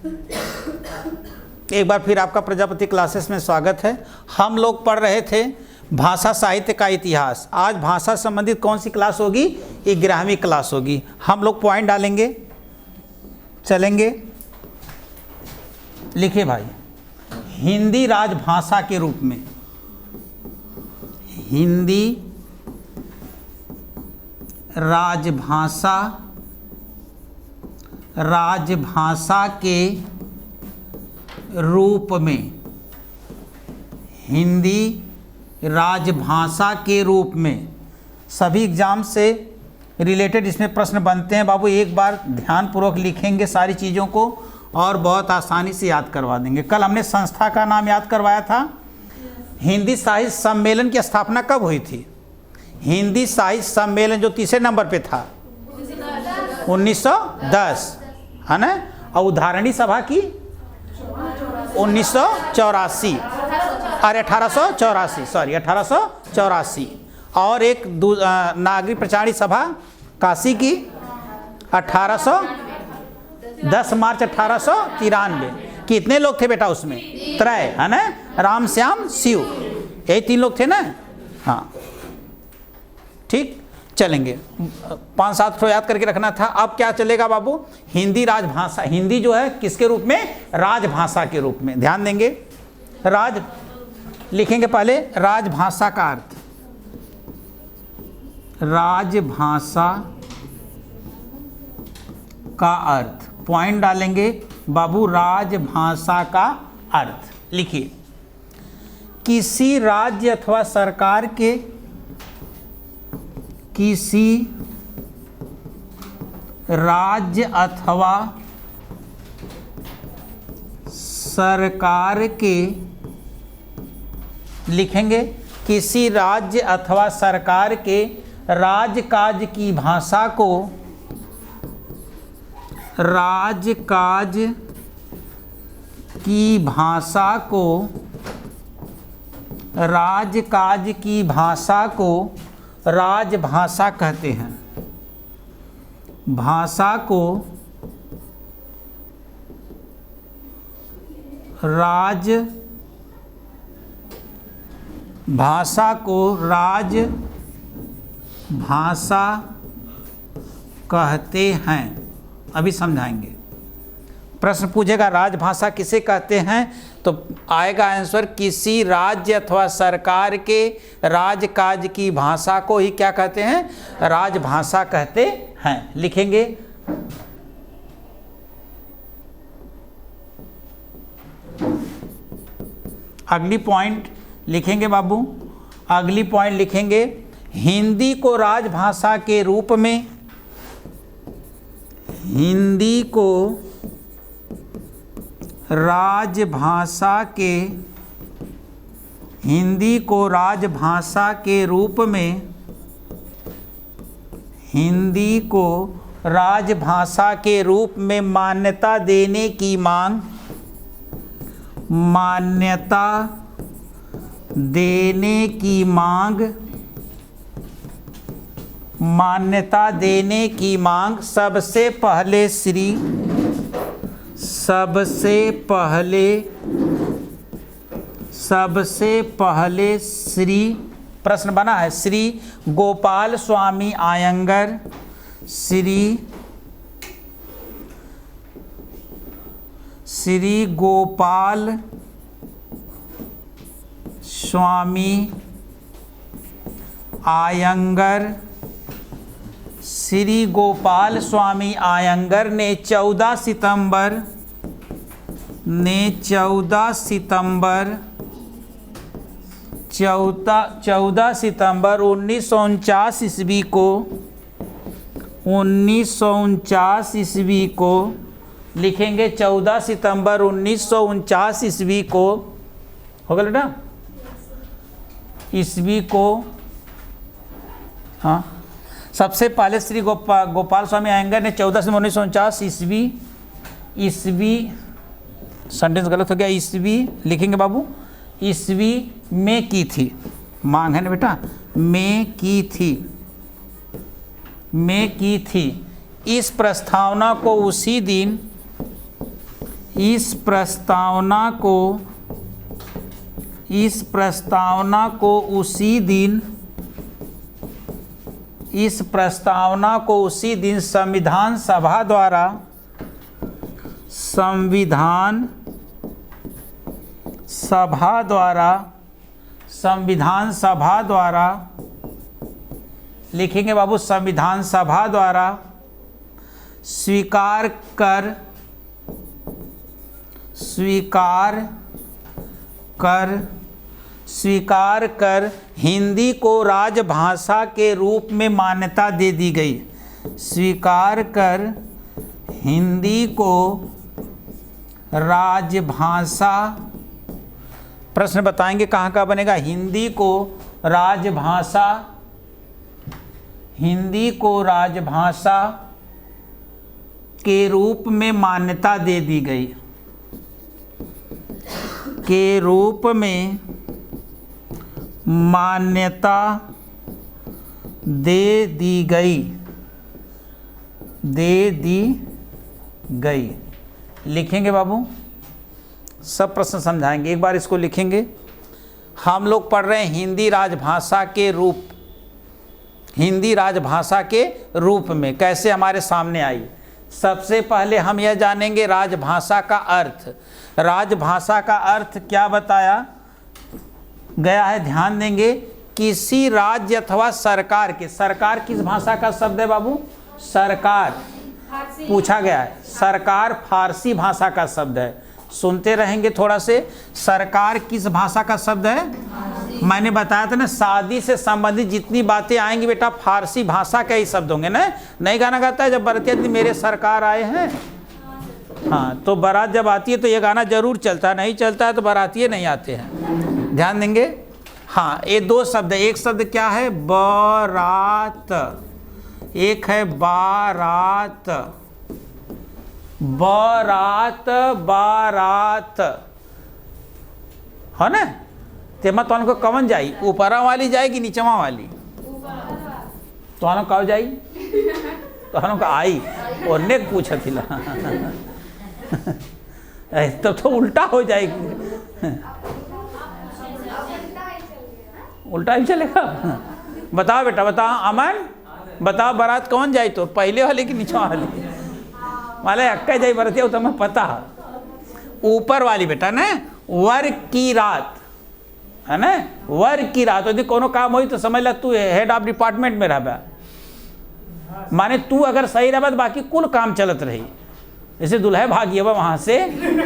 एक बार फिर आपका प्रजापति क्लासेस में स्वागत है। हम लोग पढ़ रहे थे भाषा साहित्य का इतिहास। आज भाषा संबंधित कौन सी क्लास होगी? 11वीं क्लास होगी। हम लोग पॉइंट डालेंगे, चलेंगे। लिखिए भाई, हिंदी राजभाषा के रूप में, हिंदी राजभाषा के रूप में, हिंदी राजभाषा के रूप में। सभी एग्जाम से रिलेटेड इसमें प्रश्न बनते हैं बाबू। एक बार ध्यानपूर्वक लिखेंगे सारी चीज़ों को और बहुत आसानी से याद करवा देंगे। कल हमने संस्था का नाम याद करवाया था। हिंदी साहित्य सम्मेलन की स्थापना कब हुई थी? हिंदी साहित्य सम्मेलन जो तीसरे नंबर पे था 1910, है ना। और उदाहरणी सभा की 1984, अरे 1884, सॉरी 1884। और एक नागरिक प्रचारणी सभा काशी की 10 मार्च 1893। कितने लोग थे बेटा उसमें? त्रय, है ना, राम श्याम शिव, यही 3 लोग थे ना। हाँ ठीक, चलेंगे। 5-7 ठो याद करके रखना था। अब क्या चलेगा बाबू? हिंदी राजभाषा। हिंदी जो है किसके रूप में? राजभाषा के रूप में। ध्यान देंगे। राज लिखेंगे पहले, राजभाषा का अर्थ। राजभाषा का अर्थ, पॉइंट डालेंगे बाबू। राजभाषा का अर्थ लिखिए, किसी राज्य अथवा सरकार के, किसी राज्य अथवा सरकार के, लिखेंगे किसी राज्य अथवा सरकार के राजकाज की भाषा को, राजकाज की भाषा को, राजकाज की भाषा को राजभाषा कहते हैं। भाषा को राजभाषा कहते हैं। अभी समझाएंगे। प्रश्न पूछेगा राजभाषा किसे कहते हैं, तो आएगा आंसर किसी राज्य अथवा सरकार के राजकाज की भाषा को ही क्या कहते हैं? राजभाषा कहते हैं। लिखेंगे अगली पॉइंट लिखेंगे बाबू। अगली पॉइंट लिखेंगे, हिंदी को राजभाषा के रूप में, हिंदी को राजभाषा के, हिंदी को राजभाषा के रूप में, हिंदी को राजभाषा के रूप में मान्यता देने की मांग, मान्यता देने की मांग, मान्यता देने की मांग सबसे पहले श्री, प्रश्न बना है, श्री गोपाल स्वामी आयंगर, श्री गोपाल स्वामी आयंगर, श्री गोपाल स्वामी आयंगर ने 14 सितंबर 1949 ईस्वी को, 1949 ईस्वी को लिखेंगे। 14 सितंबर 1949 ईस्वी को, हो गया बेटा, ईस्वी को, हाँ, सबसे पहले श्री गोपाल स्वामी आयंगर ने 14 सितंबर 1949 ईस्वी, सेंटेंस गलत हो गया, ईस्वी लिखेंगे बाबू, ईस्वी में की थी। मांग है ना बेटा, में की थी। इस प्रस्तावना को उसी दिन इस प्रस्तावना को उसी दिन संविधान सभा द्वारा लिखेंगे बाबू, संविधान सभा द्वारा स्वीकार कर हिंदी को राजभाषा के रूप में मान्यता दे दी गई। स्वीकार कर हिंदी को राजभाषा, प्रश्न बताएंगे कहाँ का बनेगा। हिंदी को राजभाषा के रूप में मान्यता दे दी गई। के रूप में मान्यता दे दी गई। लिखेंगे बाबू, सब प्रश्न समझाएंगे। एक बार इसको लिखेंगे। हम लोग पढ़ रहे हैं हिंदी राजभाषा के रूप में कैसे हमारे सामने आई। सबसे पहले हम यह जानेंगे राजभाषा का अर्थ। राजभाषा का अर्थ क्या बताया गया है, ध्यान देंगे। किसी राज्य अथवा सरकार के, सरकार किस भाषा का शब्द है बाबू? सरकार पूछा गया है। सरकार फारसी भाषा का शब्द है। सुनते रहेंगे थोड़ा से। सरकार किस भाषा का शब्द है? मैंने बताया था ना, शादी से संबंधित जितनी बातें आएंगी बेटा फारसी भाषा के ही शब्द होंगे ना। नहीं गाना गाता है जब बराती मेरे सरकार आए हैं, हाँ, तो बारात जब आती है तो ये गाना जरूर चलता है, नहीं चलता है तो बारातिये नहीं आते हैं। ध्यान देंगे। हाँ, ये दो शब्द है। एक शब्द क्या है? बारात। एक है बारात। बारात है ना। तेमा तो को कवन जाई, ऊपरा वाली जाएगी नीचवा वाली? तो कब जाई? तो का आई ओने पूछा थिला तब तो उल्टा हो जाएगी। उल्टा ही चलेगा। बताओ बेटा, बताओ अमन, बताओ बारात कौन जाई? तो पहले वाले की नीचे वाली? माले अक्का जाई बरती हो तो मैं पता। ऊपर वाली बेटा ना, वर की रात है ना, वर की रात। यदि कोनो काम होई तो समझ ला तू हेड ऑफ डिपार्टमेंट में रह, माने तू अगर सही रह तो बाकी कुल काम चलत रही। जैसे दुल्हा भागी वहाँ से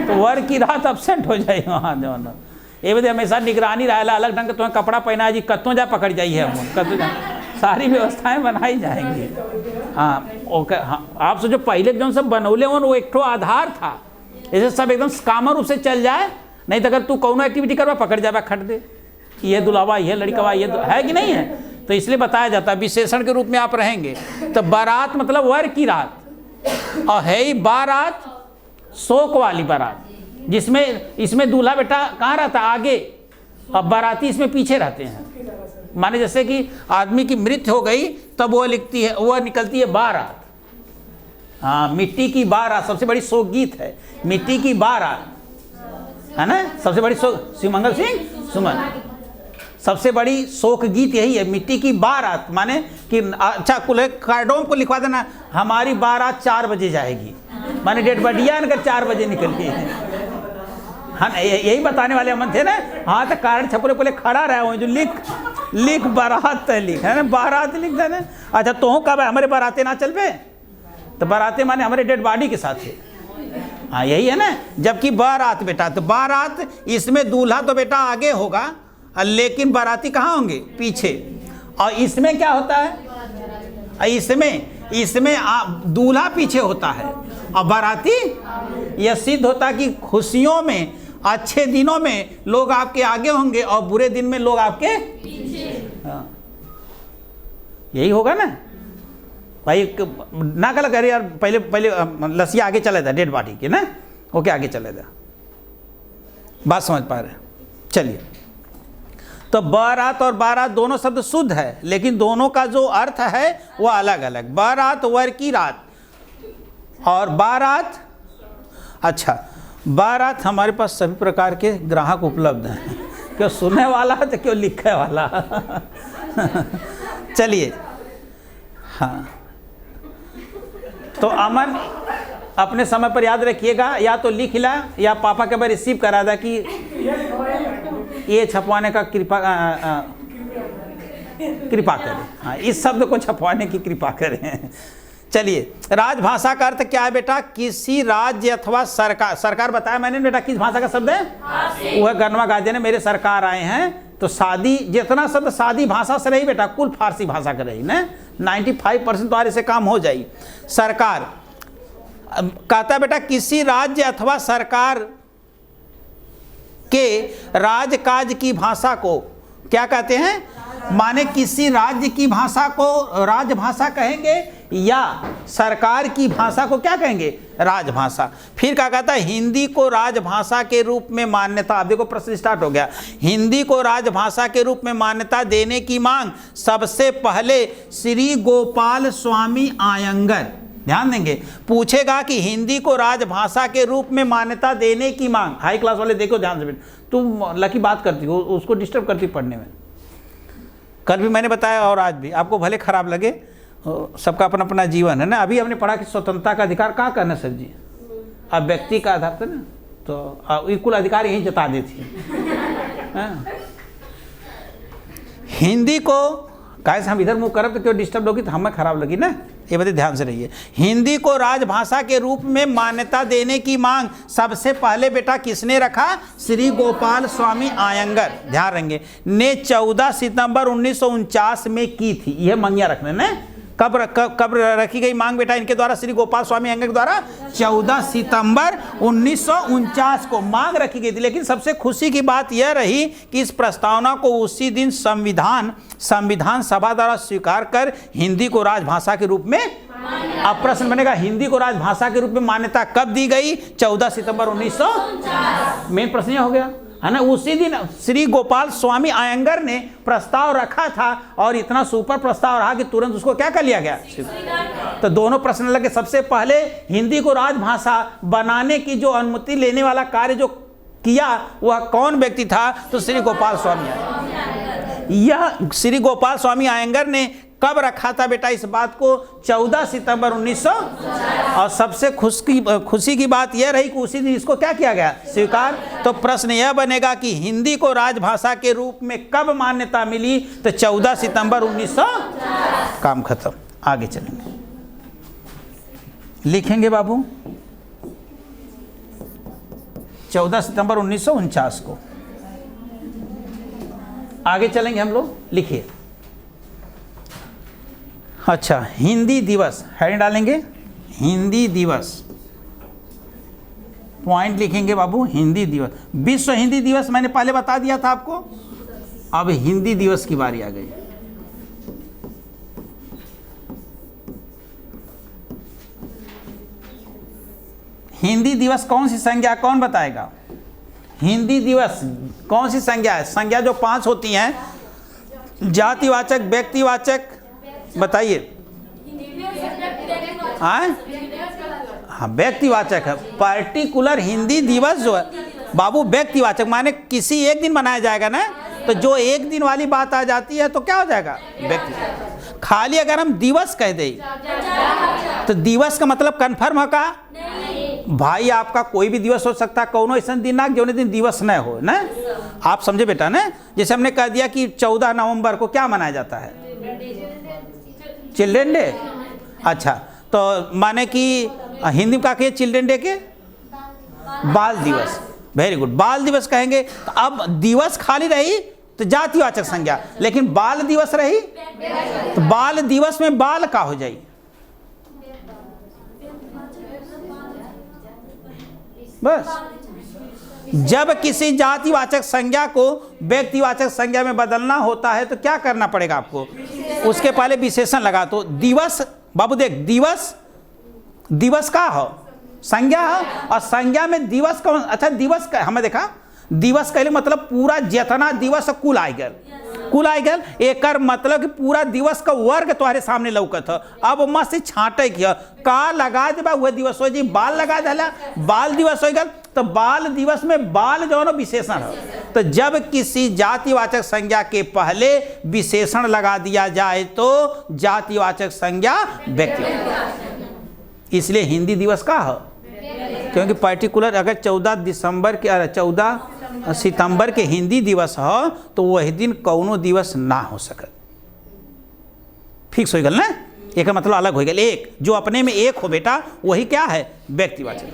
तो वर की रात अब्सेंट हो जाए वहाँ जो ये बदे हमेशा निगरानी रहेला। अलग ढंग के तुम्हें कपड़ा पहना जी, कत्तों जा पकड़ जाइए, हम कत्तों जा, सारी व्यवस्थाएं बनाई जाएंगी। हाँ ओके। हाँ, आप सोचो पहले जो सब बनौले हो वो एक ठो आधार था। जैसे सब एकदम कामन रूप से चल जाए, नहीं तो अगर तू कौनो एक्टिविटी करवा पकड़ जाए खट दे, ये दुलावा, ये लड़कवा, ये है कि नहीं है। तो इसलिए बताया जाता है विशेषण के रूप में आप रहेंगे। तो बारात मतलब वर की रात, और है बारात शोक वाली बारात, जिसमें इसमें दूल्हा बेटा कहाँ रहता? आगे, और बाराती इसमें पीछे रहते हैं। माने जैसे कि आदमी की मृत्यु हो गई तब वो लिखती है, वो निकलती है बारात। हाँ, मिट्टी की बारात सबसे बड़ी शोक गीत है, मिट्टी की बारात है ना। सबसे बड़ी शोक, शिवमंगल सिंह सुमन, सबसे बड़ी शोक गीत यही है, मिट्टी की बारात। माने कि अच्छा कुल कार्डों को लिखवा देना, हमारी बारात 4 बजे जाएगी, माने डेड बडिया अगर 4 बजे निकलती है। हाँ, यही बताने वाले अमन थे ना। हाँ, तो कार्ड छपले पहले खड़ा रहा हो जो लिख बारात लिख है ना, बारात लिख देना। अच्छा तो कब है हमारे बाराते ना चल पे? तो बाराते माने हमारे डेड बॉडी के साथ है। हाँ यही है ना। जबकि बारात बेटा, तो बारात इसमें दूल्हा तो बेटा आगे होगा, लेकिन बाराती कहाँ होंगे? पीछे। और इसमें क्या होता है? इसमें दूल्हा पीछे होता है और बाराती। यह सिद्ध होता कि खुशियों में, अच्छे दिनों में लोग आपके आगे होंगे और बुरे दिन में लोग आपके पीछे। हाँ, यही होगा ना भाई। ना गलत करे यार, पहले लसिया आगे चले था डेड बॉडी के ना, ओके आगे चले था। बात समझ पा रहे? चलिए, तो बारात और बारात दोनों शब्द शुद्ध है, लेकिन दोनों का जो अर्थ है वो अलग अलग। बारात वर की रात और बारात, अच्छा बारात हमारे पास सभी प्रकार के ग्राहक उपलब्ध हैं, क्यों सुनने वाला है तो क्यों लिखने वाला। चलिए, हाँ, तो अमन अपने समय पर याद रखिएगा, या तो लिख ला या पापा के बार रिसीव करा था कि ये छपवाने का कृपा करें। हाँ, इस शब्द को छपवाने की कृपा करें। चलिए, राजभाषा का अर्थ क्या है बेटा? किसी राज्य अथवा सरकार। सरकार बताया मैंने बेटा किस भाषा का शब्द है? वह गणवा गार्जियन ने मेरे सरकार आए हैं, तो शादी जितना शब्द शादी भाषा से रही बेटा, कुल फारसी भाषा का रही ना। 95% तुम्हारे से काम हो जाए। सरकार कहता है बेटा किसी राज्य अथवा सरकार के राजकाज की भाषा को क्या कहते हैं? माने किसी राज्य की भाषा को राजभाषा कहेंगे या सरकार की भाषा को क्या कहेंगे? राजभाषा। फिर क्या कहता है? हिंदी को राजभाषा के रूप में मान्यता। अब देखो प्रश्न स्टार्ट हो गया। हिंदी को राजभाषा के रूप में मान्यता देने की मांग सबसे पहले श्री गोपाल स्वामी आयंगर, ध्यान देंगे, पूछेगा कि हिंदी को राजभाषा के रूप में मान्यता देने की मांग। हाई क्लास वाले देखो ध्यान से, तुम लकी बात करती हो, उसको डिस्टर्ब करती पढ़ने में। कल भी मैंने बताया और आज भी, आपको भले खराब लगे, सबका अपना अपना जीवन है ना। अभी हमने पढ़ा कि स्वतंत्रता का अधिकार कहाँ करना सर जी? अब व्यक्ति का आधार था ना, तो कुल अधिकार यही जता देती है। हिंदी को कैसे हम इधर मुँह करब तो क्यों डिस्टर्ब होगी, तो हमें खराब लगी ना, ये बात ध्यान से रहिए। हिंदी को राजभाषा के रूप में मान्यता देने की मांग सबसे पहले बेटा किसने रखा? श्री गोपाल स्वामी आयंगर, ध्यान रखेंगे, ने 14 सितंबर 1949 में की थी। यह मंगिया रखने ने कब रखी गई मांग बेटा इनके द्वारा? श्री गोपाल स्वामी आयंगर के द्वारा 14 सितंबर 1949 को मांग रखी गई थी। लेकिन सबसे खुशी की बात यह रही कि इस प्रस्तावना को उसी दिन संविधान सभा द्वारा स्वीकार कर हिंदी को राजभाषा के रूप में। अब प्रश्न बनेगा हिंदी को राजभाषा के रूप में मान्यता कब दी गई? 14 सितंबर 1949। मेन प्रश्न यह हो गया है ना। उसी दिन श्री गोपाल स्वामी आयंगर ने प्रस्ताव रखा था और इतना सुपर प्रस्ताव रहा कि तुरंत उसको क्या कर लिया गया? तो दोनों प्रश्न लगे। सबसे पहले हिंदी को राजभाषा बनाने की जो अनुमति लेने वाला कार्य जो किया वह कौन व्यक्ति था? तो श्री गोपाल स्वामी आयंगर। यह श्री गोपाल स्वामी आयंगर ने कब रखा था बेटा इस बात को? 14 सितंबर 1900। और सबसे खुशी की बात यह रही कि उसी दिन इसको क्या किया गया? स्वीकार। तो प्रश्न यह बनेगा कि हिंदी को राजभाषा के रूप में कब मान्यता मिली? तो 14 सितंबर 1900। काम खत्म। आगे चलेंगे, लिखेंगे बाबू 14 सितंबर 1949 को। आगे चलेंगे हम लोग, लिखिए। अच्छा, हिंदी दिवस हेडिंग डालेंगे, हिंदी दिवस, पॉइंट लिखेंगे बाबू, हिंदी दिवस। विश्व हिंदी दिवस मैंने पहले बता दिया था आपको, अब हिंदी दिवस की बारी आ गई। हिंदी दिवस कौन सी संज्ञा, कौन बताएगा? हिंदी दिवस कौन सी संज्ञा है? संज्ञा जो 5 होती हैं, जातिवाचक, व्यक्तिवाचक, बताइए। हाँ, व्यक्तिवाचक है। पार्टिकुलर हिंदी दिवस जो है बाबू व्यक्तिवाचक, माने किसी एक दिन मनाया जाएगा ना, तो जो एक दिन वाली बात आ जाती है तो क्या हो जाएगा? व्यक्ति। खाली अगर हम दिवस कह दें तो दिवस का मतलब कन्फर्म है का? भाई आपका कोई भी दिवस हो सकता है, कौनो ऐसा दिन ना जो दिन दिवस न हो ना। आप समझे बेटा ना। जैसे हमने कह दिया कि 14 नवंबर को क्या मनाया जाता है? Children day. अच्छा, तो माने कि हिंदी में क्या कहिए चिल्ड्रन डे के? बाल दिवस। वेरी गुड, बाल दिवस कहेंगे। तो अब दिवस खाली रही तो जातिवाचक संज्ञा, लेकिन बाल दिवस रही तो बाल दिवस में बाल का हो जाए? बस। जब किसी जातिवाचक संज्ञा को व्यक्तिवाचक संज्ञा में बदलना होता है तो क्या करना पड़ेगा आपको? उसके पहले विशेषण लगा। तो दिवस बाबू देख, दिवस का हो संज्ञा हो, और संज्ञा में दिवस कौन? अच्छा, दिवस का हमें देखा, दिवस कहले मतलब पूरा जितना दिवस कुल आए गल एक मतलब कि पूरा दिवस का वर्ग तुम्हारे सामने लौकत है। अब मत से छाटे किया का लगा दे वह दिवस हो जी, बाल लगा दिला, बाल दिवस हो गल। तो बाल दिवस में बाल जो है ना विशेषण है, तो जब किसी जातिवाचक संज्ञा के पहले विशेषण लगा दिया जाए तो जातिवाचक संज्ञा व्यक्ति। इसलिए हिंदी दिवस का है, क्योंकि पर्टिकुलर अगर 14 सितंबर के हिंदी दिवस हो तो वही दिन कौनो दिवस ना हो सके, फिक्स हो गल ना, एक मतलब अलग हो गया। एक जो अपने में एक हो बेटा वही क्या है, व्यक्तिवाचक।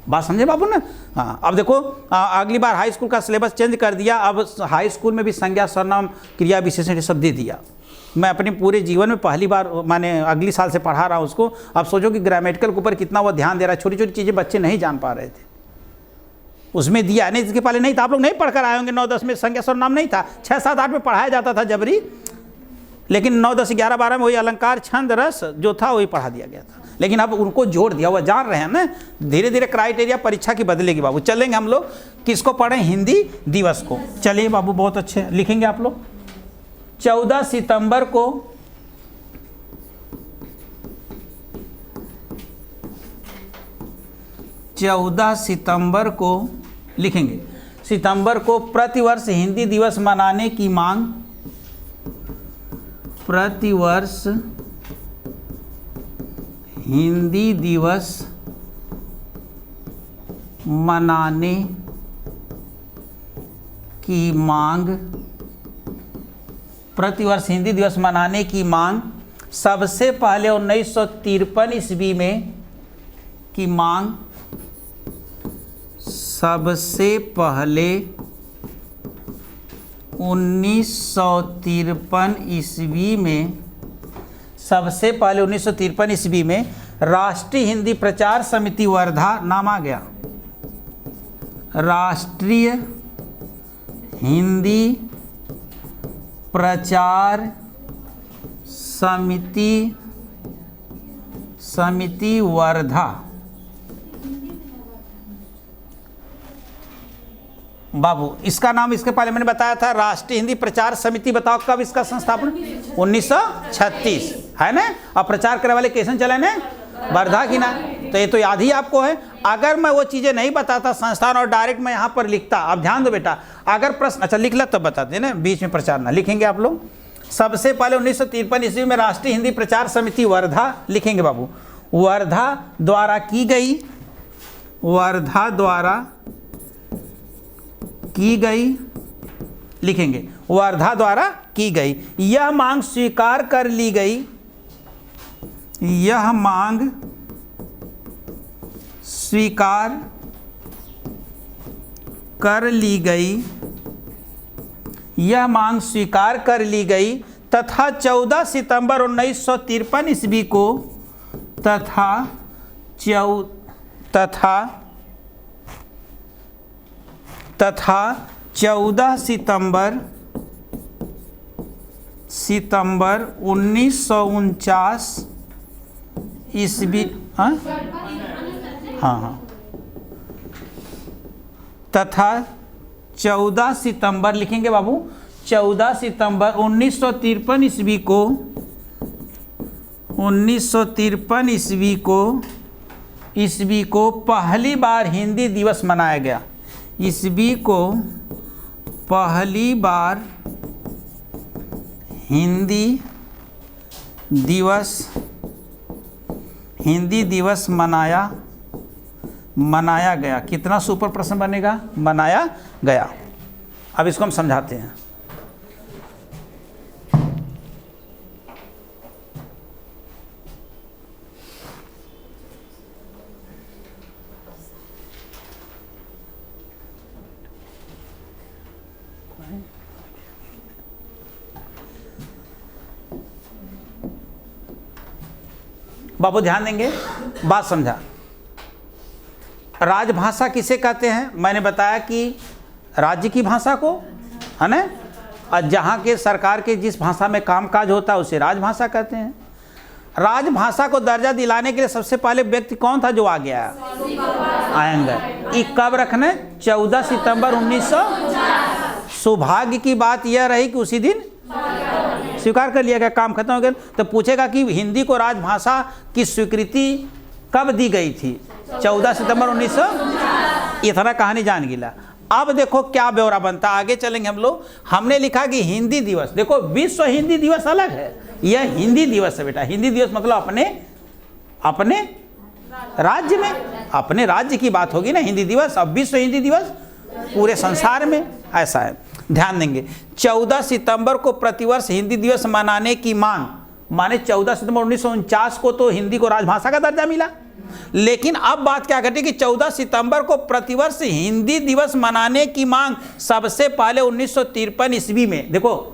बात समझे बाबू ना? हाँ, अब देखो अगली बार हाई स्कूल का सिलेबस चेंज कर दिया, अब हाई स्कूल में भी संज्ञा सर्वनाम क्रिया विशेषण सब दे दिया। मैं अपने पूरे जीवन में पहली बार माने अगली साल से पढ़ा रहा हूँ उसको। अब सोचो कि ग्रामेटिकल के ऊपर कितना वो ध्यान दे रहा है, छोटी छोटी चीज़ें बच्चे नहीं जान पा रहे थे, उसमें दिया नहीं। इसके पहले नहीं था, आप लोग नहीं पढ़कर आए होंगे, 9-10 में संज्ञा सर्वनाम नहीं था, 6-7-8 में पढ़ाया जाता था जबरी, लेकिन 9-10-11-12 में वही अलंकार छंद रस जो था वही पढ़ा दिया गया था। लेकिन अब उनको जोड़ दिया, वह जान रहे हैं ना, धीरे धीरे क्राइटेरिया परीक्षा की बदलेगी बाबू। चलेंगे हम लोग किसको पढ़ें, हिंदी दिवस को। चलिए बाबू, बहुत अच्छे लिखेंगे आप लोग। 14 सितंबर को लिखेंगे, सितंबर को प्रतिवर्ष हिंदी दिवस मनाने की मांग, प्रतिवर्ष हिंदी दिवस मनाने की मांग, प्रतिवर्ष हिंदी दिवस मनाने की मांग सबसे पहले 1953 ईस्वी में की मांग, सबसे पहले 1953 ईस्वी में, सबसे पहले 1953 ईस्वी में राष्ट्रीय हिंदी प्रचार समिति वर्धा नाम आ गया, राष्ट्रीय हिंदी प्रचार समिति वर्धा। बाबू इसका नाम इसके पहले मैंने बताया था, राष्ट्रीय हिंदी प्रचार समिति। बताओ कब इसका संस्थापन, 1936 है ना। अब प्रचार करने वाले कैसे चले ने, वर्धा की ना, तो ये तो याद ही आपको है। अगर मैं वो चीज़ें नहीं बताता संस्थान और डायरेक्ट मैं यहाँ पर लिखता, अब ध्यान दो बेटा, अगर प्रश्न अच्छा लिख ला तब बताते ना, बीच में प्रचार ना लिखेंगे आप लोग। सबसे पहले 1953 ईस्वी में राष्ट्रीय हिंदी प्रचार समिति वर्धा लिखेंगे बाबू, वर्धा द्वारा की गई, वर्धा द्वारा की गई लिखेंगे, वर्धा द्वारा की गई। यह मांग स्वीकार कर ली गई, यह मांग स्वीकार कर ली गई, यह मांग स्वीकार कर ली गई तथा 14 सितंबर 1953 ईस्वी को तथा 14 सितंबर 1949 ईस्वी, हाँ तथा 14 सितंबर लिखेंगे बाबू, 14 सितंबर 1953 ईस्वी को, 1953 ईस्वी को पहली बार हिंदी दिवस मनाया गया। ईस्वी को पहली बार हिंदी दिवस मनाया गया। कितना सुपर प्रश्न बनेगा, मनाया गया। अब इसको हम समझाते हैं। बाबू ध्यान देंगे, बात समझा। राजभाषा किसे कहते हैं, मैंने बताया कि राज्य की भाषा को, है ना, और जहाँ के सरकार के जिस भाषा में कामकाज होता है उसे राजभाषा कहते हैं। राजभाषा को दर्जा दिलाने के लिए सबसे पहले व्यक्ति कौन था जो आ गया, आयंगर। ये कब रखने, 14 सितंबर 1900। सौभाग्य की बात यह रही कि उसी दिन स्वीकार कर लिया गया, काम खत्म हो गया। तो पूछेगा कि हिंदी को राजभाषा की स्वीकृति कब दी गई थी? 14 सितंबर 1900। इतना कहानी जान गिला। अब देखो क्या ब्यौरा बनता, आगे चलेंगे हम लोग। हमने लिखा कि हिंदी दिवस, देखो विश्व हिंदी दिवस अलग है, यह हिंदी दिवस है बेटा। हिंदी दिवस मतलब अपने अपने राज्य में, अपने राज्य की बात होगी ना हिंदी दिवस। अब विश्व हिंदी दिवस पूरे संसार में, ऐसा है, ध्यान देंगे। 14 सितंबर को प्रतिवर्ष हिंदी दिवस मनाने की मांग, माने 14 सितंबर 1949 को तो हिंदी को राजभाषा का दर्जा मिला, लेकिन अब बात क्या घटी कि 14 सितंबर को प्रतिवर्ष हिंदी दिवस मनाने की मांग सबसे पहले 1953 ईस्वी में, देखो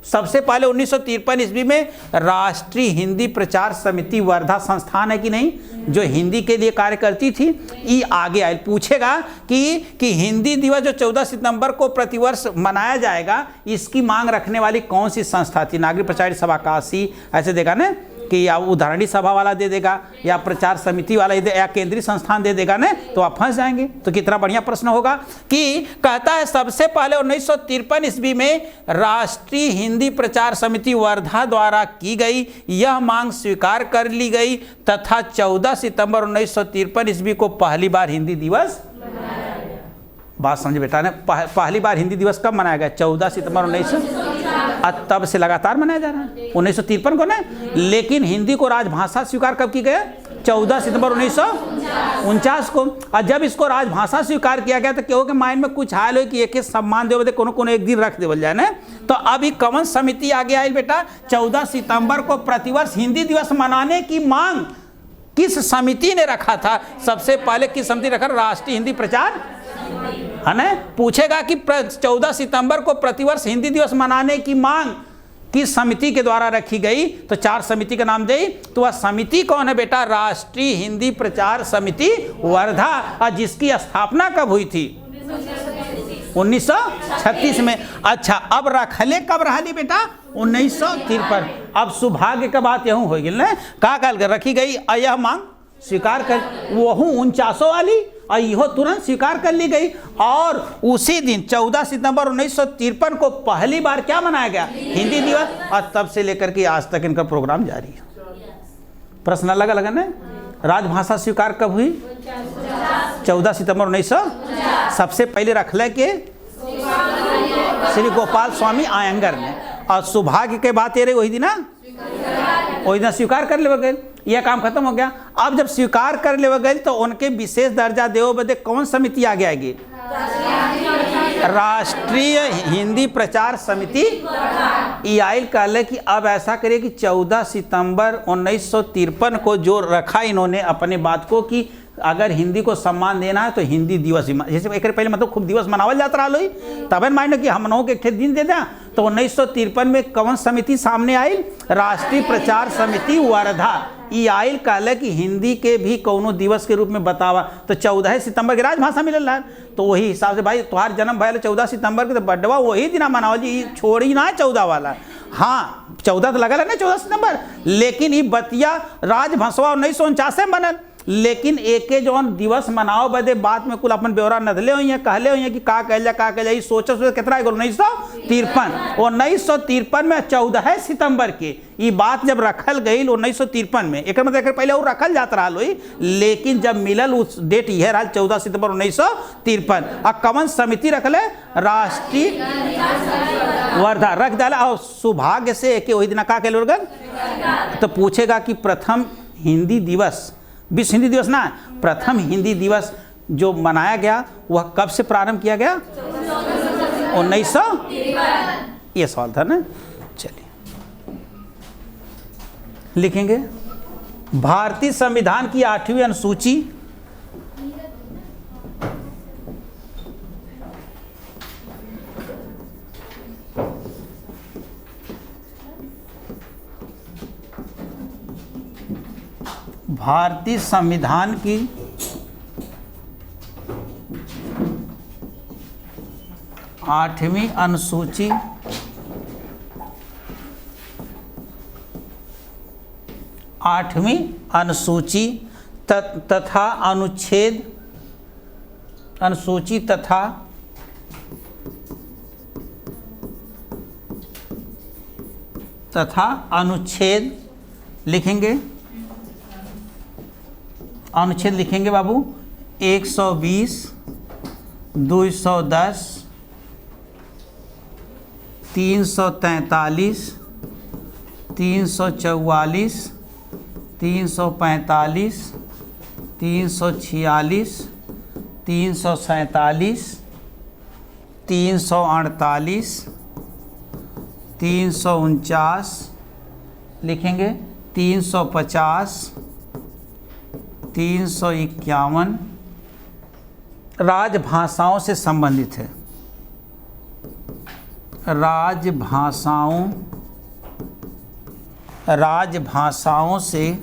सबसे पहले 1953 ईस्वी में राष्ट्रीय हिंदी प्रचार समिति वर्धा संस्थान है कि नहीं, जो हिंदी के लिए कार्य करती थी, ये आगे आए पूछेगा कि हिंदी दिवस जो 14 सितंबर को प्रतिवर्ष मनाया जाएगा, इसकी मांग रखने वाली कौन सी संस्था थी? नागरिक प्रचार सभा काशी, ऐसे देगा ना, कि या उदाहरणी सभा वाला दे देगा, या प्रचार समिति वाला या केंद्रीय संस्थान दे देगा ना, तो आप फंस जाएंगे। तो कितना बढ़िया प्रश्न होगा कि कहता है सबसे पहले 1953 ईस्वी में राष्ट्रीय हिंदी प्रचार समिति वर्धा द्वारा की गई यह मांग स्वीकार कर ली गई तथा 14 सितंबर 1953 ईस्वी को पहली बार हिंदी दिवस, बात समझे बेटा ने, पहली बार हिंदी दिवस कब मनाया गया? 14 सितंबर 1900, तब से लगातार मनाया जा रहा है 1953 को ना। लेकिन हिंदी को राजभाषा स्वीकार कब की गया? 14 सितंबर 1949 को। और जब इसको राजभाषा स्वीकार किया गया तो केहू के माइंड में कुछ आयल हो कि एक सम्मान देव कोनो एक दिन रख देवल जाए ना। तो अभी कौन समिति आगे आई बेटा? 14 सितंबर को प्रतिवर्ष हिंदी दिवस मनाने की मांग किस समिति ने रखा था? सबसे पहले किस समिति रखा? राष्ट्रीय हिंदी प्रचार, है ना। पूछेगा कि 14 सितंबर को प्रतिवर्ष हिंदी दिवस मनाने की मांग किस समिति के द्वारा रखी गई, तो 4 समिति का नाम दे। तो वह समिति कौन है बेटा? राष्ट्रीय हिंदी प्रचार समिति वर्धा, और जिसकी स्थापना कब हुई थी? 1936 में। अच्छा, अब रखले कब रही बेटा? 1953। अब सौभाग्य का बात यहूँ हो गई ना, का काल रखी गई यह मांग स्वीकार कर, वह 49 वाली, और यह तुरंत स्वीकार कर ली गई। और उसी दिन 14 सितंबर 1953 को पहली बार क्या मनाया गया? हिंदी दिवस। और तब से लेकर के आज तक इनका प्रोग्राम जारी है। प्रश्न अलग अलग है ना। राजभाषा स्वीकार कब हुई? 14 सितंबर 1900। सबसे पहले रखले के श्री गोपाल स्वामी आयंगर ने, और सौभाग्य के बात ये रही वही दिन ना, वही दिन स्वीकार कर ले गए, यह काम खत्म हो गया। अब जब स्वीकार कर ले गए तो उनके विशेष दर्जा देव बदे कौन समिति आगे आएगी? राष्ट्रीय हिंदी प्रचार समिति। ये आयल कहले कि अब ऐसा करिए कि 14 सितंबर 1953 को जो रखा इन्होंने अपने बात को कि अगर हिंदी को सम्मान देना है तो हिंदी दिवस, जैसे एक पहले मतलब खूब दिवस मनावल जाता रहा लोई, तब माइंड कि हम लोगों के एक दिन दे दें। तो 1953 में कौन समिति सामने आई? राष्ट्रीय प्रचार समिति वर्धा। ये आयल कहले कि हिंदी के भी कोनो दिवस के रूप में बतावा, तो 14 सितंबर के राजभाषा मिलल है। तो वही हिसाब से भाई तुम्हार जन्म भैया 14 सितंबर के, तो बर्थडे वही दिन मनाओ जी, छोड़ी ना 14 वाला। हाँ 14 तो लगल है ना 14 सितंबर, लेकिन ये बतिया राजभाषा 1949 में बनल। लेकिन एके जौन दिवस मनाओ बदे बात में कुल अपन ब्यौरा नदले हुई हैं, कहले हुई हैं कि का कहल जाए सोचो कितना 1953। 1953 में 14 सितंबर के ये बात जब रखल गई 1953 में, एक मतलब पहले और रखल जाता रहा हुई, लेकिन जब मिलल उस डेट यह रहा 14 सितंबर 1953। और कौन समिति रखल है? राष्ट्रीय वर्धा रख डाला। और सौभाग्य से एक वही दिन का कहल गल। तो पूछेगा कि प्रथम हिंदी दिवस, विश्व हिंदी दिवस ना, प्रथम हिंदी दिवस जो मनाया गया वह कब से प्रारंभ किया गया? 1900। ये सवाल था ना। चलिए लिखेंगे। भारतीय संविधान की 8वीं अनुसूची भारतीय संविधान की 8वीं अनुसूची तथा अनुच्छेद लिखेंगे अनुच्छेद लिखेंगे बाबू 120, 210, 343, 344, 345, 346, 347, 348, 349 लिखेंगे, 350, 351 राजभाषाओं से संबंधित है। राजभाषाओं से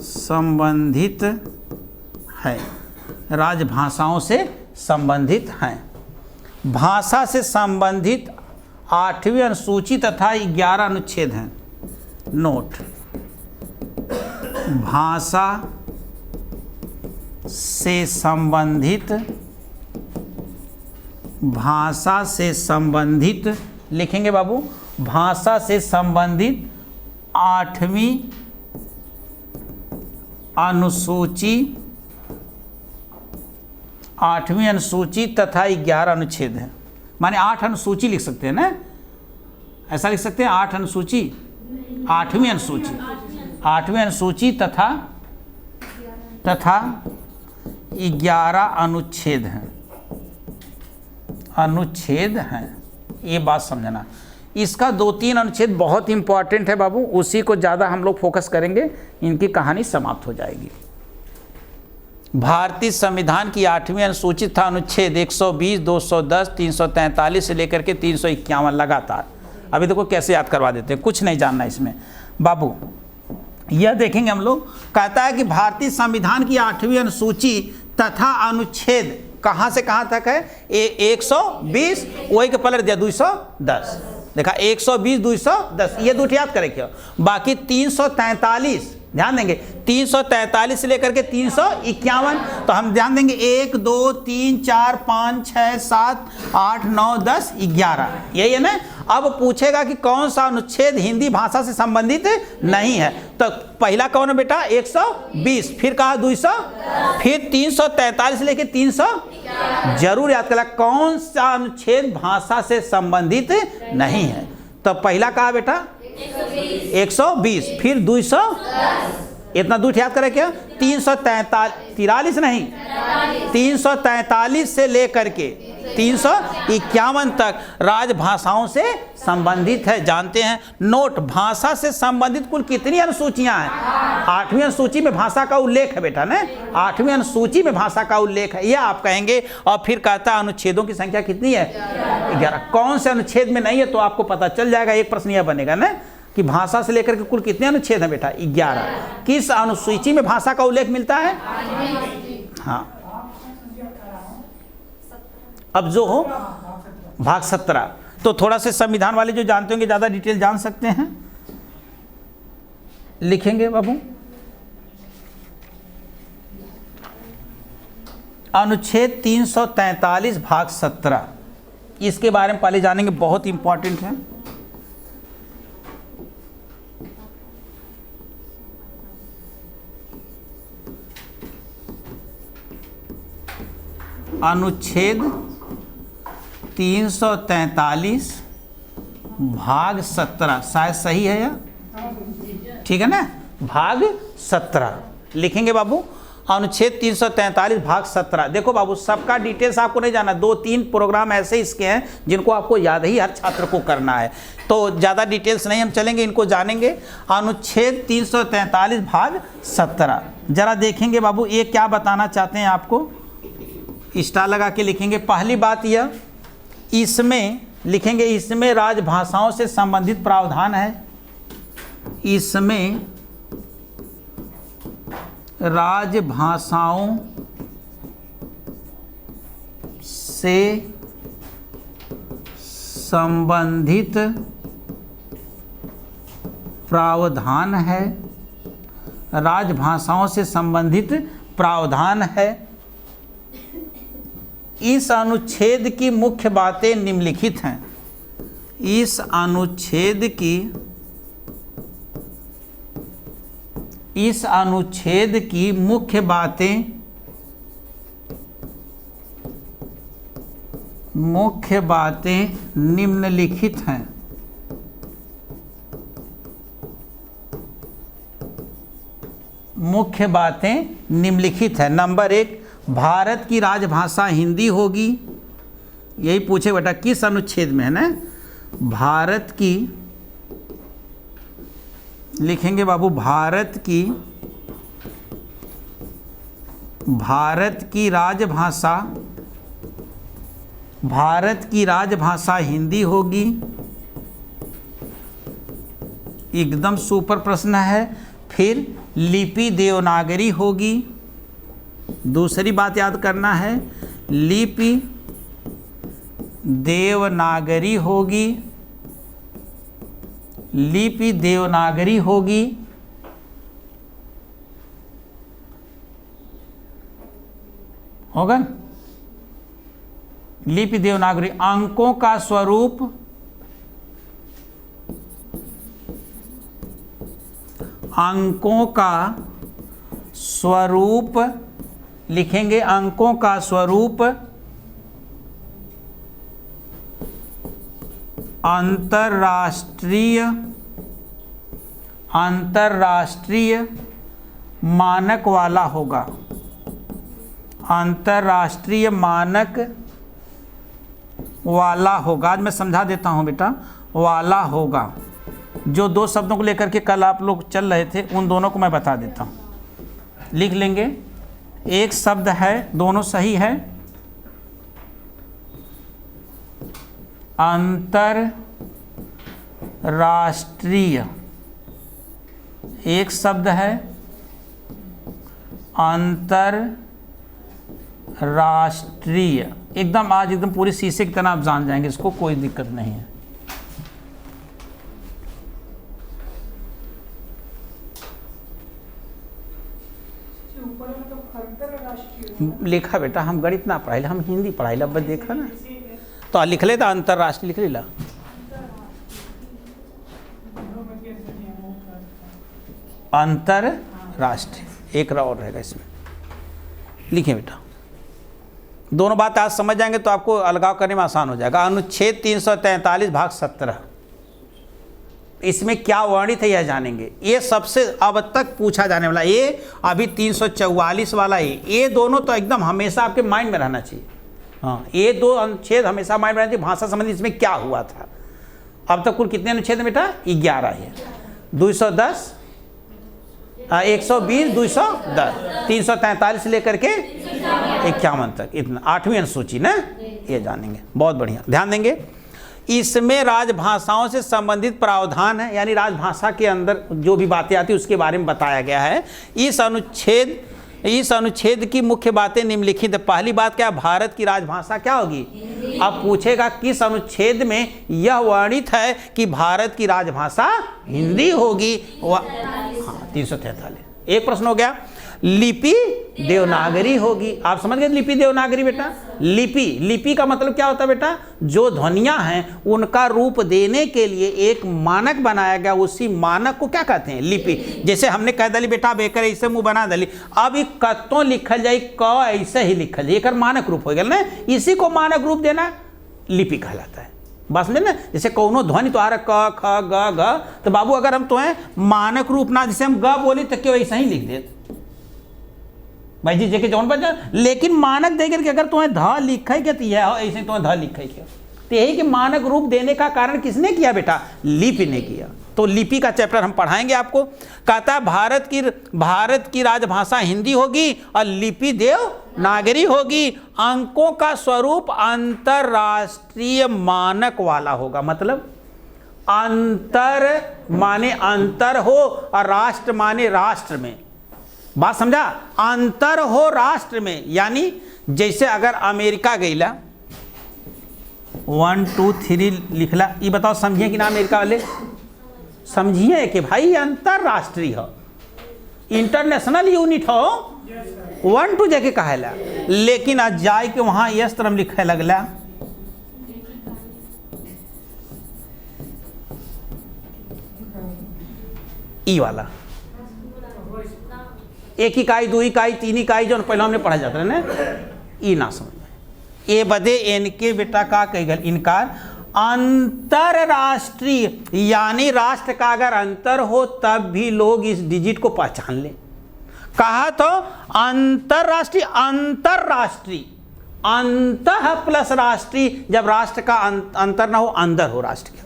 संबंधित है। राजभाषाओं से संबंधित हैं। भाषा से संबंधित 8वीं अनुसूची तथा 11 अनुच्छेद हैं। नोट, भाषा से संबंधित लिखेंगे बाबू, भाषा से संबंधित 8वीं अनुसूची तथा 11 अनुच्छेद है। माने 8 अनुसूची लिख सकते हैं ना, ऐसा लिख सकते हैं 8 अनुसूची, 8वीं अनुसूची तथा 11 अनुच्छेद हैं। ये बात समझना। इसका 2-3 अनुच्छेद बहुत इंपॉर्टेंट है बाबू, उसी को ज़्यादा हम लोग फोकस करेंगे, इनकी कहानी समाप्त हो जाएगी। भारतीय संविधान की 8वीं अनुसूची था अनुच्छेद 120, 210, 343 से लेकर के 351 लगातार। अभी देखो कैसे याद करवा देते हैं, कुछ नहीं जानना इसमें बाबू। यह देखेंगे हम लोग, कहता है कि भारतीय संविधान की 8वीं अनुसूची तथा अनुच्छेद कहाँ से कहाँ तक है? 120, वही के पलट दिया 210, देखा 120, 210, ये दूठ याद करें क्या। बाकी 343 ध्यान देंगे, 343 से लेकर के 351, तो हम ध्यान देंगे 1, 2, 3, 4, 5, 6, 7, 8, 9, 10, 11, यही है ना। अब पूछेगा कि कौन सा अनुच्छेद हिंदी भाषा से संबंधित नहीं है, तो पहला कौन है बेटा? 120, फिर कहा 200, फिर 343 से लेकर 300, जरूर याद करा कौन सा अनुच्छेद भाषा से संबंधित नहीं है। तो पहला कहा बेटा 120, फिर 200, इतना दूर याद करें क्या? 343 नहीं, 343 से लेकर के 351 तक राजभाषाओं से संबंधित है। जानते हैं, नोट, भाषा से संबंधित कुल कितनी अनुसूचियां हैं? 8वीं अनुसूची में भाषा का उल्लेख है बेटा ना, 8वीं अनुसूची में भाषा का उल्लेख है, यह आप कहेंगे। और फिर कहता है अनुच्छेदों की संख्या कितनी है? 11। कौन से अनुच्छेद में नहीं है तो आपको पता चल जाएगा। एक प्रश्न यह बनेगा ना कि भाषा से लेकर के कुल कितने अनुच्छेद हैं बेटा? 11। किस अनुसूची में भाषा का उल्लेख मिलता है? हाँ, अब जो हो भाग 17। तो थोड़ा से संविधान वाले जो जानते होंगे ज़्यादा डिटेल जान सकते हैं, लिखेंगे बाबू। अनुच्छेद 343 भाग 17, इसके बारे में पहले जानेंगे, बहुत इंपॉर्टेंट है। अनुच्छेद 343 भाग 17, शायद सही है या ठीक है ना? भाग 17 लिखेंगे बाबू। अनुच्छेद 343 भाग 17। देखो बाबू, सबका डिटेल्स आपको नहीं जाना, 2-3 प्रोग्राम ऐसे इसके हैं जिनको आपको याद ही हर छात्र को करना है, तो ज़्यादा डिटेल्स नहीं हम चलेंगे, इनको जानेंगे। अनुच्छेद 343 भाग 17 जरा देखेंगे बाबू, ये क्या बताना चाहते हैं आपको, स्टार लगा के लिखेंगे। पहली बात यह, इसमें लिखेंगे, इसमें राजभाषाओं से संबंधित प्रावधान है। इसमें राजभाषाओं से संबंधित प्रावधान है। राजभाषाओं से संबंधित प्रावधान है। इस अनुच्छेद की मुख्य बातें निम्नलिखित हैं। इस अनुच्छेद की इस अनुच्छेद की मुख्य बातें निम्नलिखित हैं। मुख्य बातें निम्नलिखित है। नंबर 1, भारत की राजभाषा हिंदी होगी। यही पूछे बेटा किस अनुच्छेद में है ना। भारत की, लिखेंगे बाबू, भारत की राजभाषा हिंदी होगी। एकदम सुपर प्रश्न है। फिर लिपि देवनागरी होगी। दूसरी बात याद करना है, लिपि देवनागरी होगी। लिपि देवनागरी होगी। होगा लिपि देवनागरी। अंकों का स्वरूप लिखेंगे। अंकों का स्वरूप अंतरराष्ट्रीय मानक वाला होगा। अंतरराष्ट्रीय मानक वाला होगा। आज मैं समझा देता हूं बेटा, वाला होगा। जो दो शब्दों को लेकर के कल आप लोग चल रहे थे, उन दोनों को मैं बता देता हूं। लिख लेंगे। एक शब्द है, दोनों सही है, अंतरराष्ट्रीय। एक शब्द है अंतरराष्ट्रीय। एकदम आज एकदम पूरी शीशे की तरह आप जान जाएंगे इसको, कोई दिक्कत नहीं है। लिखा बेटा, हम गणित ना पढ़ाई, हम हिंदी पढ़ाई। अब देखा ना, तो लिख ले था अंतरराष्ट्रीय, लिख लेला। अंतरराष्ट्रीय एक और रहेगा इसमें। लिखिए बेटा, दोनों बात आज समझ जाएंगे तो आपको अलगाव करने में आसान हो जाएगा। अनुच्छेद 343 भाग 17, इसमें क्या वर्णित है यह जानेंगे। ये सबसे अब तक पूछा जाने वाला, ये अभी 344 वाला है। ये दोनों तो एकदम हमेशा आपके माइंड में रहना चाहिए। हाँ, ये दो अनुच्छेद हमेशा माइंड में रहना चाहिए। भाषा संबंधी इसमें क्या हुआ था। अब तक कुल कितने अनुच्छेद हैं बेटा? 11 है। 210, 120, 210, 343 से लेकर के 51 तक, इतना 8वीं अनुसूची ना, ये जानेंगे। बहुत बढ़िया, ध्यान देंगे। इसमें राजभाषाओं से संबंधित प्रावधान है, यानी राजभाषा के अंदर जो भी बातें आती है उसके बारे में बताया गया है। इस अनुच्छेद की मुख्य बातें निम्नलिखित है। पहली बात क्या, भारत की राजभाषा क्या होगी। अब पूछेगा किस अनुच्छेद में यह वर्णित है कि भारत की राजभाषा हिंदी होगी। हाँ, 343। एक प्रश्न हो गया। लिपि देवनागरी होगी। आप समझ गए लिपि देवनागरी बेटा। लिपि का मतलब क्या होता है बेटा, जो ध्वनियां हैं उनका रूप देने के लिए एक मानक बनाया गया, उसी मानक को क्या कहते हैं, लिपि। जैसे हमने कह दली बेटा बेकर ऐसे मुंह बना दली, अब एक कत्तों लिखल जाए, क ऐसे ही लिखल जाए, एक मानक रूप हो गया ना, इसी को मानक रूप देना लिपि कहलाता है। बस में ना, जैसे कौनो ध्वनि तो आ रहा क ख ग घ, तो बाबू अगर हम तुम्हें मानक रूप ना, जैसे हम ग बोली तो क्यों ऐसा ही लिख देते भाई जी जेके जौन बचा, लेकिन मानक दे करके अगर तुम्हें ध लिखे के तो यह ऐसे तुम्हें ध लिखे के, तो यही कि मानक रूप देने का कारण किसने किया बेटा, लिपि ने किया। तो लिपि का चैप्टर हम पढ़ाएंगे आपको। कहता है भारत की राजभाषा हिंदी होगी और लिपि देवनागरी होगी। अंकों का स्वरूप अंतरराष्ट्रीय मानक वाला होगा। मतलब अंतर माने अंतर हो और राष्ट्र माने राष्ट्र में। बात समझा, अंतर हो राष्ट्र में, यानी जैसे अगर अमेरिका गईला 1 2 3 लिखला, ये बताओ समझिए कि ना अमेरिका वाले, समझिए कि भाई अंतरराष्ट्रीय हो, इंटरनेशनल यूनिट हो, 1 2 जगह कहेला। लेकिन आज जाए के वहां इस तरह लिखे लगला, ई वाला 1 इकाई 2 इकाई 3 इकाई जो पहले हमने पढ़ा जाता है ना, ये ना समझ में। ए बदे इनके बेटा का कही गल इनकार अंतरराष्ट्रीय, यानी राष्ट्र का अगर अंतर हो तब भी लोग इस डिजिट को पहचान ले। कहा तो अंतरराष्ट्रीय, अंतरराष्ट्रीय, अंतः प्लस राष्ट्रीय, जब राष्ट्र का अंतर ना हो, अंदर हो राष्ट्र के।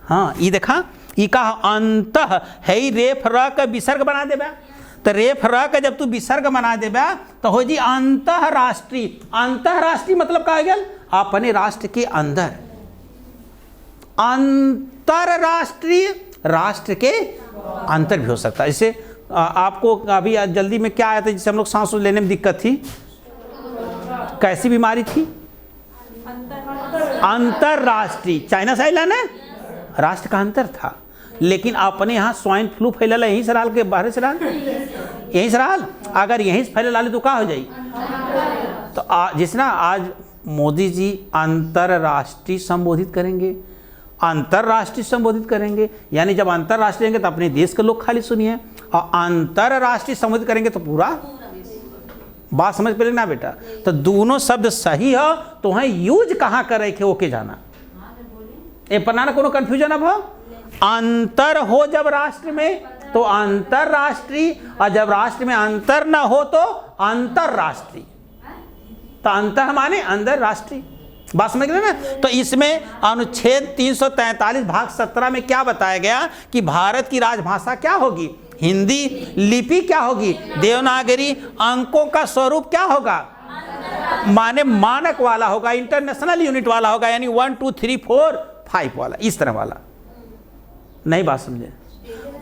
हाँ ये देखा, ये कहा अंतः है ही रेफ र का विसर्ग बना देबा, तो रेफ र का जब तू विसर्ग बना देबा तो हो जी अंतरराष्ट्रीय। अंतरराष्ट्रीय मतलब का गया अपने राष्ट्र के अंदर, अंतरराष्ट्रीय राष्ट्र के अंतर भी हो सकता है। जैसे आपको अभी जल्दी में क्या आया था जिससे हम लोग सांस लेने में दिक्कत थी, कैसी बीमारी थी? अंतरराष्ट्रीय, चाइना से आइला ना, राष्ट्र का अंतर था। लेकिन अपने यहाँ स्वाइन फ्लू फैलल यहीं से रहल के बाहर से रहल, यहीं से रहल, अगर यहीं से फैलल तो का हो जाई? तो जिस ना आज मोदी जी अंतरराष्ट्रीय संबोधित करेंगे, अंतरराष्ट्रीय संबोधित करेंगे, यानी जब अंतरराष्ट्रीय होंगे तो अपने देश के लोग खाली सुनिए, और अंतरराष्ट्रीय संबोधित करेंगे तो पूरा बात समझ पे ना बेटा। तो दोनों शब्द सही हो तो वहाँ यूज कहाँ करे के ओके जाना, ये पन्ना ना कोनो कंफ्यूजन अब हो। अंतर हो जब राष्ट्र में तो अंतरराष्ट्रीय, और जब राष्ट्र में अंतर ना हो तो अंतरराष्ट्रीय। तो अंतर माने अंदर राष्ट्रीय, बात समझ गए ना। तो इसमें अनुच्छेद 343 भाग 17 में क्या बताया गया कि भारत की राजभाषा क्या होगी? हिंदी। लिपि क्या होगी? देवनागरी। अंकों का स्वरूप क्या होगा? माने मानक वाला होगा, इंटरनेशनल यूनिट वाला होगा, यानी 1 2 3 4 5 वाला, इस तरह वाला। नहीं बात समझे?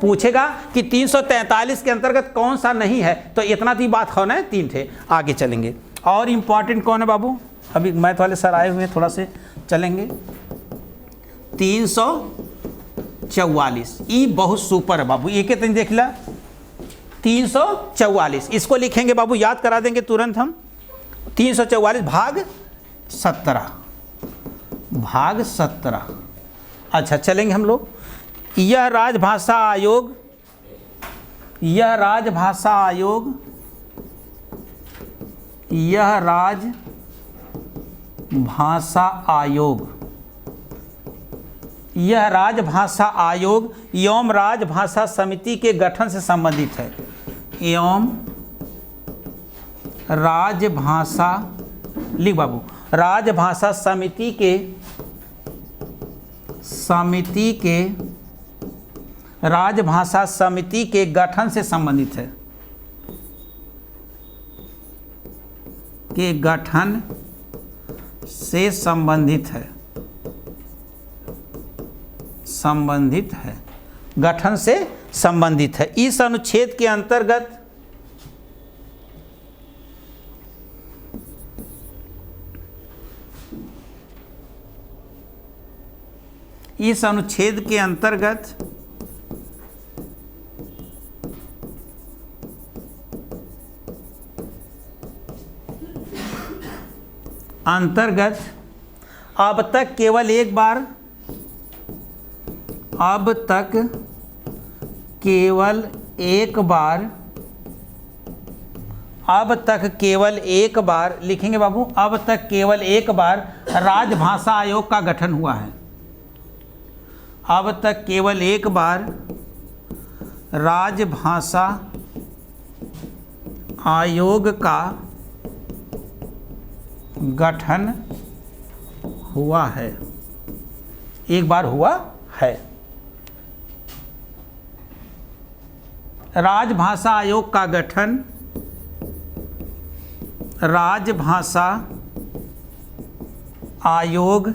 पूछेगा कि 343 के अंतर्गत कौन सा नहीं है, तो इतना तो बात होना है, 3 थे। आगे चलेंगे। और इम्पॉर्टेंट कौन है बाबू? अभी मैथ वाले सर आए हुए हैं, थोड़ा से चलेंगे। 344 ये बहुत सुपर है बाबू, एक तन देख ला। 344 इसको लिखेंगे बाबू, याद करा देंगे तुरंत हम। 344 भाग 17, भाग 17। अच्छा चलेंगे हम लोग। यह राजभाषा आयोग, यह राजभाषा आयोग, यह राजभाषा आयोग, यह राजभाषा आयोग एवं राजभाषा समिति के गठन से संबंधित है। एवं राजभाषा, लिख बाबू, राजभाषा समिति के राजभाषा समिति के गठन से संबंधित है, के गठन से संबंधित है, संबंधित है, गठन से संबंधित है। इस अनुच्छेद के अंतर्गत इस अनुच्छेद के अंतर्गत अब तक केवल एक बार, अब तक केवल एक बार, अब तक केवल एक बार लिखेंगे बाबू, अब तक केवल एक बार राजभाषा आयोग का गठन हुआ है। अब तक केवल एक बार राजभाषा आयोग का गठन हुआ है, एक बार हुआ है। राजभाषा आयोग का गठन, राजभाषा आयोग,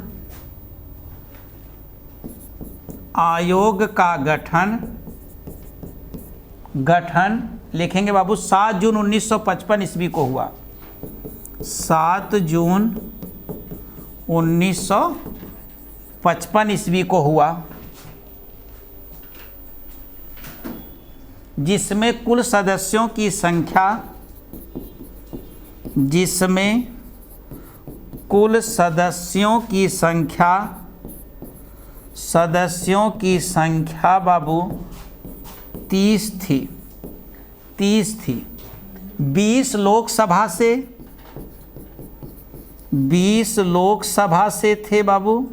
आयोग का गठन, गठन लिखेंगे बाबू 7 जून 1955 ईस्वी को हुआ। 7 जून 1955 ईस्वी को हुआ, जिसमें कुल सदस्यों की संख्या, जिसमें कुल सदस्यों की संख्या, सदस्यों की संख्या बाबू 30 थी। 30 थी। 20 लोकसभा से थे बाबू,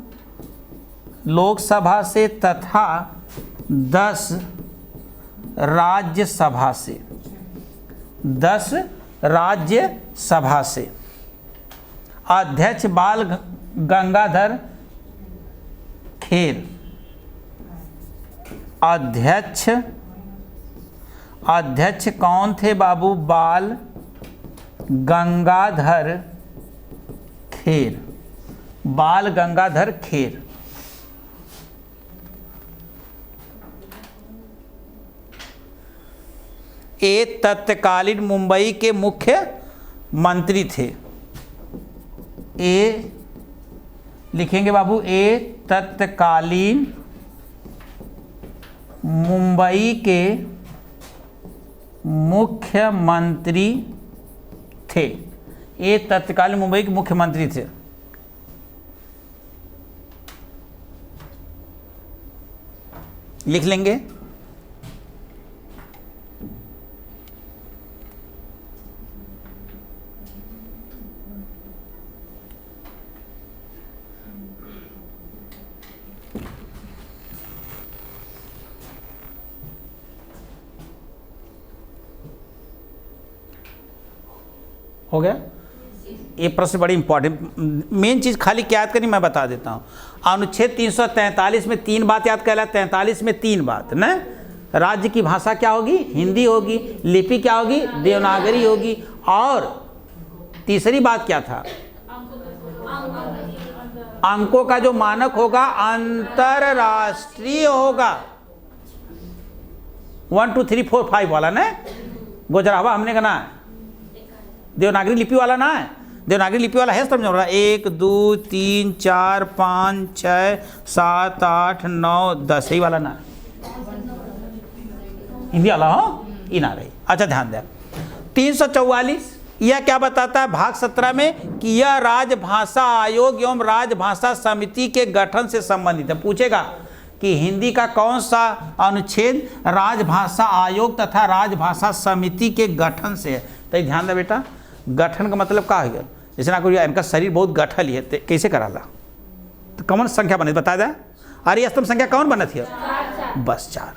लोकसभा से, तथा 10 राज्यसभा से, 10 राज्यसभा से। अध्यक्ष बाल गंगाधर खेर, अध्यक्ष कौन थे बाबू? बाल गंगाधर खेर, बाल गंगाधर खेर। ये तत्कालीन मुंबई के मुख्य मंत्री थे। ए लिखेंगे बाबू, ए तत्कालीन मुंबई के मुख्यमंत्री थे। ये तत्कालीन मुंबई के मुख्यमंत्री थे। लिख लेंगे। हो गया? ये प्रश्न बड़ी इंपॉर्टेंट, मेन चीज़ खाली क्या याद करनी मैं बता देता हूँ। अनुच्छेद 343 में 3 बात याद कर ला, 43 में 3 बात ना। राज्य की भाषा क्या होगी? हिंदी होगी। लिपि क्या होगी? देवनागरी होगी। और तीसरी बात क्या था? अंकों का जो मानक होगा अंतरराष्ट्रीय होगा। 1 2 3 4 5 वाला ना, गोजरावा हमने कहना है, देवनागरी लिपि वाला ना है। देवनागरी लिपि वाला है, समझो रहा। 1 2 3 4 5 6 7 8 9 10 यही वाला ना है, हिंदी वाला हो ये ना रही। अच्छा ध्यान दें, 344 यह क्या बताता है? भाग 17 में कि यह राजभाषा आयोग एवं राजभाषा समिति के गठन से संबंधित है। पूछेगा कि हिंदी का कौन सा अनुच्छेद राजभाषा आयोग तथा राजभाषा समिति के गठन से है? तो ध्यान दे बेटा, गठन का मतलब क्या है? जैसे ना कोई इनका शरीर बहुत गठल ही है, कैसे कराला? तो कौन संख्या बने बता दे। अरे स्तंभ संख्या कौन बना थी? बस 4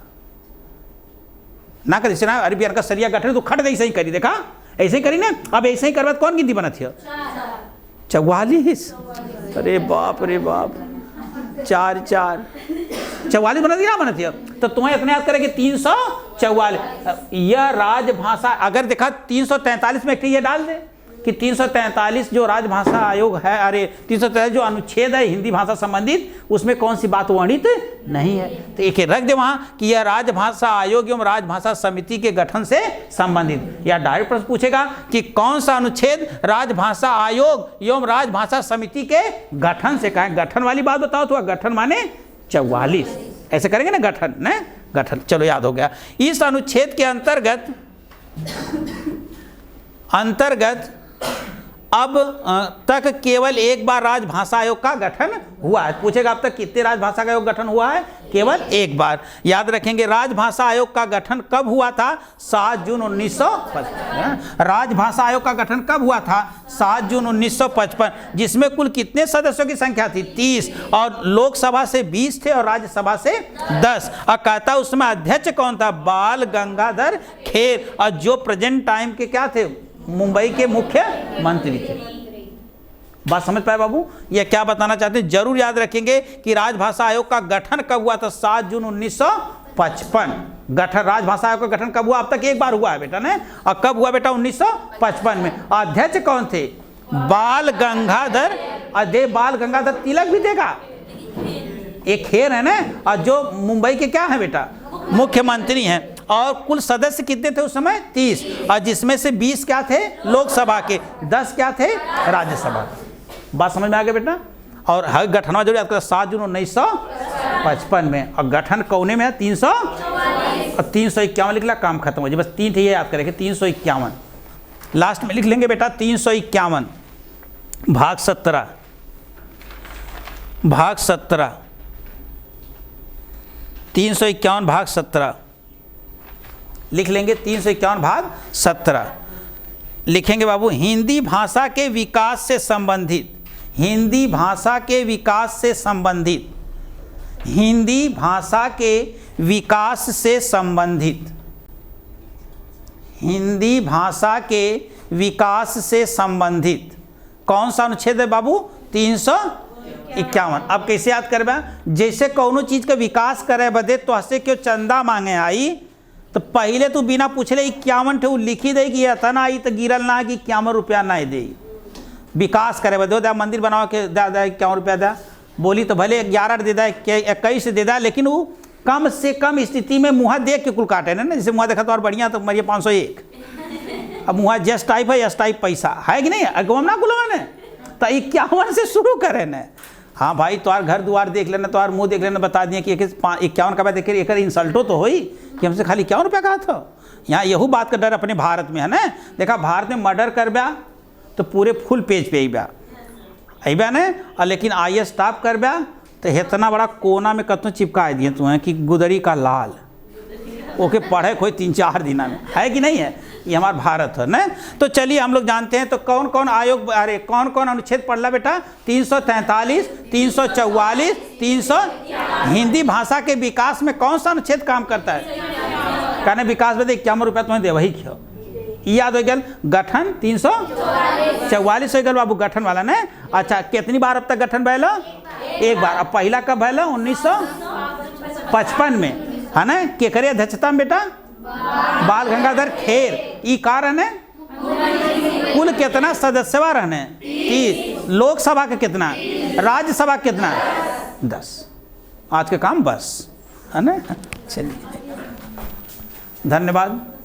ना कर। जैसे ना अरे इनका शरीर गठन तो खट ऐसे ही करी, देखा ऐसे ही करी ना। अब ऐसे ही करवा कौन गिनती बना थी? 44। अरे बाप रे बाप, 4 4 44 बना थी ना, बना थी। तो तुम्हें इतना याद करेंगे 344। यह राजभाषा, अगर देखा 343 में ये डाल दे कि 343 जो राजभाषा आयोग है, अरे 343 जो अनुच्छेद है हिंदी भाषा संबंधित, उसमें कौन सी बात वर्णित नहीं है। तो एक रख दे वहां कि यह राजभाषा आयोग एवं राजभाषा समिति के गठन से संबंधित। या डायरेक्ट प्रश्न पूछेगा कि कौन सा अनुच्छेद राजभाषा आयोग एवं राजभाषा समिति के गठन से कहा। गठन वाली बात बताओ तो गठन माने 44, ऐसे करेंगे ना गठन न गठन। चलो याद हो गया। इस अनुच्छेद के अंतर्गत अब तक केवल एक बार राजभाषा आयोग का गठन हुआ है। पूछेगा अब तक कितने राजभाषा का आयोग गठन हुआ है? केवल एक बार। याद रखेंगे राजभाषा आयोग का गठन कब हुआ था? 7 जून 1955। राजभाषा आयोग का गठन कब हुआ था? 7 जून 1955, जिसमें कुल कितने सदस्यों की संख्या थी? 30, और लोकसभा से 20 थे और राज्यसभा से 10। और कहता उसमें अध्यक्ष कौन था? बाल गंगाधर खेर, और जो प्रेजेंट टाइम के क्या थे? मुंबई के मुख्य मंत्री थे। बात समझ पाए बाबू? ये क्या बताना चाहते हैं जरूर याद रखेंगे कि राजभाषा आयोग का गठन कब हुआ था? 7 जून 1955। गठन राजभाषा आयोग का गठन कब हुआ? अब तक एक बार हुआ है बेटा ने। और कब हुआ बेटा? 1955 में। अध्यक्ष कौन थे? बाल गंगाधर। अजय बाल गंगाधर तिलक भी देगा, एक खेर है ना। और जो मुंबई के क्या है बेटा? मुख्यमंत्री हैं। और कुल सदस्य कितने थे उस समय? 30, और जिसमें से 20 क्या थे? लोकसभा के, 10 क्या थे? राज्यसभा। बात समझ में आ गया बेटा? और हर गठनवा जो याद करें 7 जून 1955 में। और गठन कौने में है? 351 लिख ला, काम खत्म हो जाए। बस 3 थे ये याद करेंगे, 351 लास्ट में लिख लेंगे बेटा। 351 भाग 17, भाग 17, 351 भाग 17 लिख लेंगे 351 भाग 17 लिखेंगे बाबू। हिंदी भाषा के विकास से संबंधित, हिंदी भाषा के विकास से संबंधित, हिंदी भाषा के विकास से संबंधित, हिंदी भाषा के विकास से संबंधित कौन सा अनुच्छेद है बाबू? 351। अब कैसे याद करबा? जैसे कौनो चीज़ का विकास करे बदे तो हसे क्यों चंदा मांगे आई, तो पहले तू बिना पूछले 51 ठे लिखी दे कि इतना आई तो गिरल ना कि 51 रुपया ना दे। विकास करे बदे दे, मंदिर बनाओ के दे 51 रुपया दे, बोली तो भले 11 दे दे, 21 दे दे, लेकिन वो कम से कम स्थिति में मुँह देख के कुल काटे ना, जैसे मुँह देखा तो और बढ़िया तो मरिए 501। अब मुँह जस्ट टाइप है, एस टाइप पैसा है कि नहीं, अगवम ना कुल ने तो 51 से शुरू करें न। हाँ भाई तुम्हार घर द्वार देख लेना, तुम्हार मुँह देख लेना, बता दिए कि 51 का बात एक इंसल्टो तो हुई कि हमसे खाली 51 रुपया कहा था। यहाँ यहू बात का डर अपने भारत में है ना। देखा भारत में मर्डर कर ब्या तो पूरे फुल पेज पे अबा ने, और लेकिन आई स्टाफ कर ब्या तो इतना बड़ा कोना में कतों चिपका दिए तुम्हें कि गुदरी का लाल ओके पढ़े कोई 3-4 दिन में, है कि नहीं है? ये हमारा भारत है ना। तो चलिए हम लोग जानते हैं तो कौन कौन आयोग, अरे कौन कौन अनुच्छेद पढ़ला बेटा? 343, 344, 300। हिंदी भाषा के विकास में कौन सा अनुच्छेद काम करता है? कहने विकास में 51 रुपया तुम्हें दे वही क्यों याद हो गया। गठन 344 हो गया बाबू, गठन वाला ने। अच्छा कितनी बार अब तक गठन भैलो? एक बार। अब पहला कब भैलो? 1955 में, है ना। केकरे अध्यक्षता में बेटा? बाल गंगाधर खेर। ई कारण है कुल कितना सदस्यवा रहने? 30। लोकसभा का कितना? राज्यसभा कितना? 10। आज के काम बस, है ना। चलिए धन्यवाद।